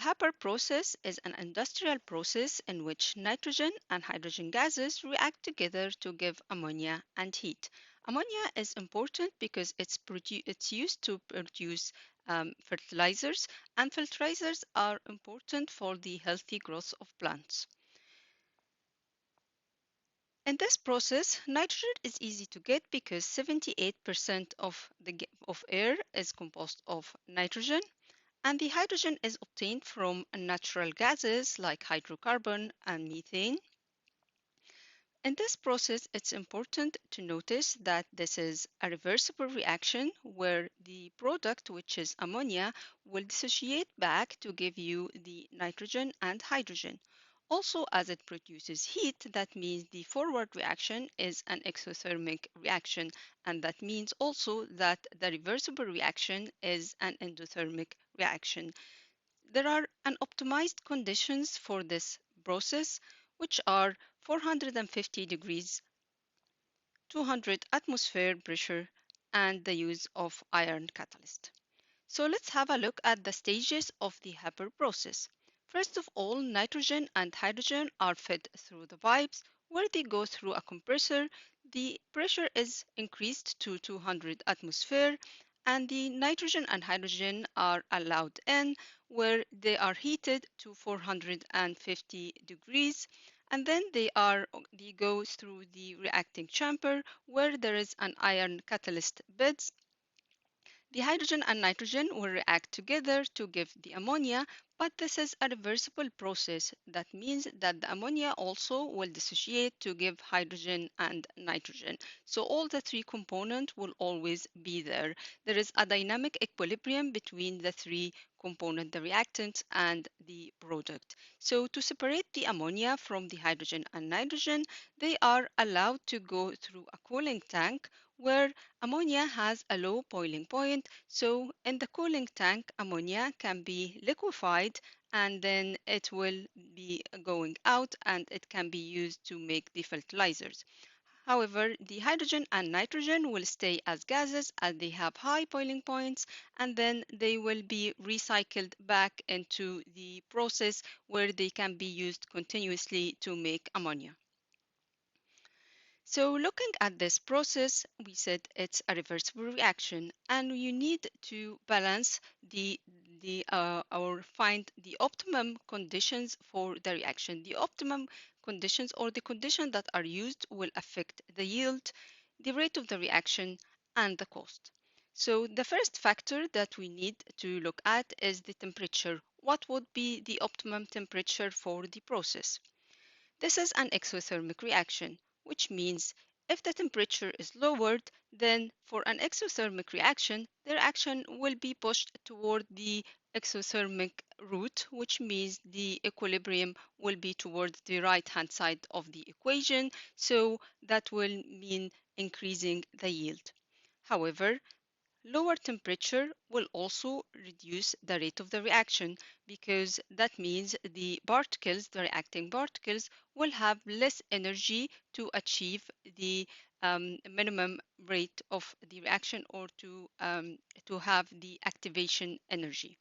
The Haber process is an industrial process in which nitrogen and hydrogen gases react together to give ammonia and heat. Ammonia is important because it's used to produce fertilizers, and fertilizers are important for the healthy growth of plants. In this process, nitrogen is easy to get because 78% of air is composed of nitrogen, and the hydrogen is obtained from natural gases like hydrocarbon and methane. In this process, it's important to notice that this is a reversible reaction where the product, which is ammonia, will dissociate back to give you the nitrogen and hydrogen. Also, as it produces heat, that means the forward reaction is an exothermic reaction, and that means also that the reversible reaction is an endothermic reaction. There are optimized conditions for this process, which are 450 degrees, 200 atmosphere pressure, and the use of iron catalyst. So let's have a look at the stages of the Haber process. First of all, nitrogen and hydrogen are fed through the pipes where they go through a compressor. The pressure is increased to 200 atmosphere and the nitrogen and hydrogen are allowed in where they are heated to 450 degrees and then they go through the reacting chamber where there is an iron catalyst bed. The hydrogen and nitrogen will react together to give the ammonia, but this is a reversible process. That means that the ammonia also will dissociate to give hydrogen and nitrogen. So all the three components will always be there. There is a dynamic equilibrium between the three components, the reactant and the product. So to separate the ammonia from the hydrogen and nitrogen, they are allowed to go through a cooling tank where ammonia has a low boiling point, so in the cooling tank, ammonia can be liquefied and then it will be going out and it can be used to make the fertilizers. However, the hydrogen and nitrogen will stay as gases as they have high boiling points and then they will be recycled back into the process where they can be used continuously to make ammonia. So looking at this process, we said it's a reversible reaction and you need to balance or find the optimum conditions for the reaction. The optimum conditions or the conditions that are used will affect the yield, the rate of the reaction, and the cost. So the first factor that we need to look at is the temperature. What would be the optimum temperature for the process? This is an exothermic reaction, which means if the temperature is lowered, then for an exothermic reaction, the reaction will be pushed toward the exothermic route, which means the equilibrium will be towards the right-hand side of the equation, so that will mean increasing the yield. However, lower temperature will also reduce the rate of the reaction because that means the particles, the reacting particles, will have less energy to achieve the minimum rate of the reaction or to have the activation energy.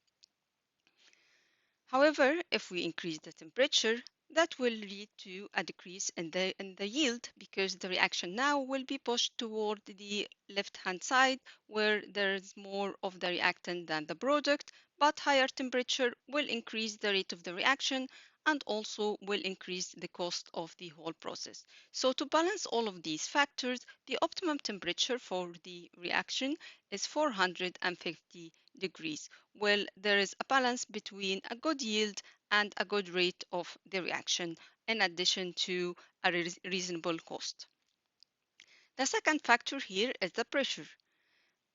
However, if we increase the temperature, that will lead to a decrease in the yield because the reaction now will be pushed toward the left-hand side where there is more of the reactant than the product, but higher temperature will increase the rate of the reaction and also will increase the cost of the whole process. So to balance all of these factors, the optimum temperature for the reaction is 450 degrees. Well, there is a balance between a good yield and a good rate of the reaction, in addition to a reasonable cost. The second factor here is the pressure.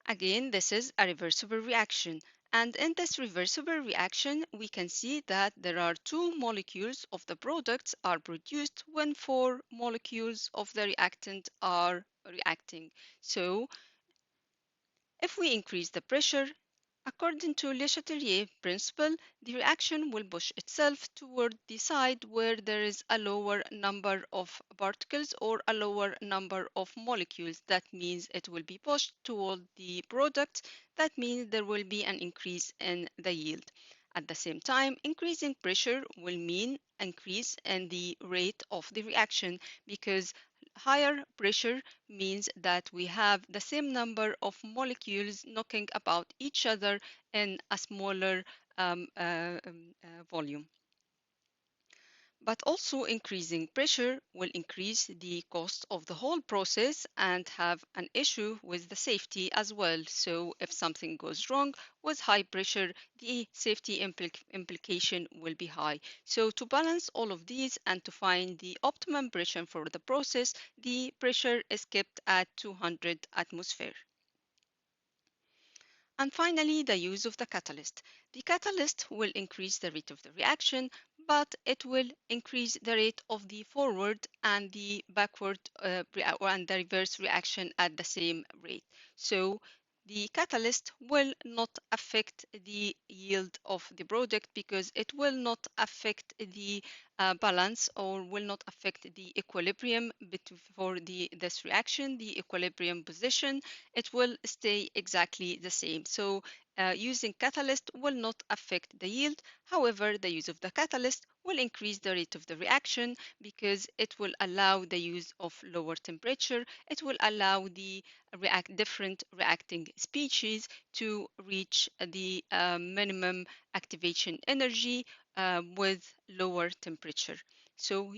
Again, this is a reversible reaction. And in this reversible reaction, we can see that there are two molecules of the products are produced when four molecules of the reactant are reacting. So if we increase the pressure, according to Le Chatelier principle, the reaction will push itself toward the side where there is a lower number of particles or a lower number of molecules. That means it will be pushed toward the product. That means there will be an increase in the yield. At the same time, increasing pressure will mean increase in the rate of the reaction because higher pressure means that we have the same number of molecules knocking about each other in a smaller volume. But also increasing pressure will increase the cost of the whole process and have an issue with the safety as well. So if something goes wrong with high pressure, the safety implication will be high. So to balance all of these and to find the optimum pressure for the process, the pressure is kept at 200 atmosphere. And finally, the use of the catalyst. The catalyst will increase the rate of the reaction, but it will increase the rate of the forward and the backward and the reverse reaction at the same rate. So the catalyst will not affect the yield of the product because it will not affect the balance or will not affect the equilibrium for this reaction, the equilibrium position. It will stay exactly the same. So using catalyst will not affect the yield. However, the use of the catalyst will increase the rate of the reaction because it will allow the use of lower temperature. It will allow the different reacting species to reach the minimum activation energy with lower temperature. So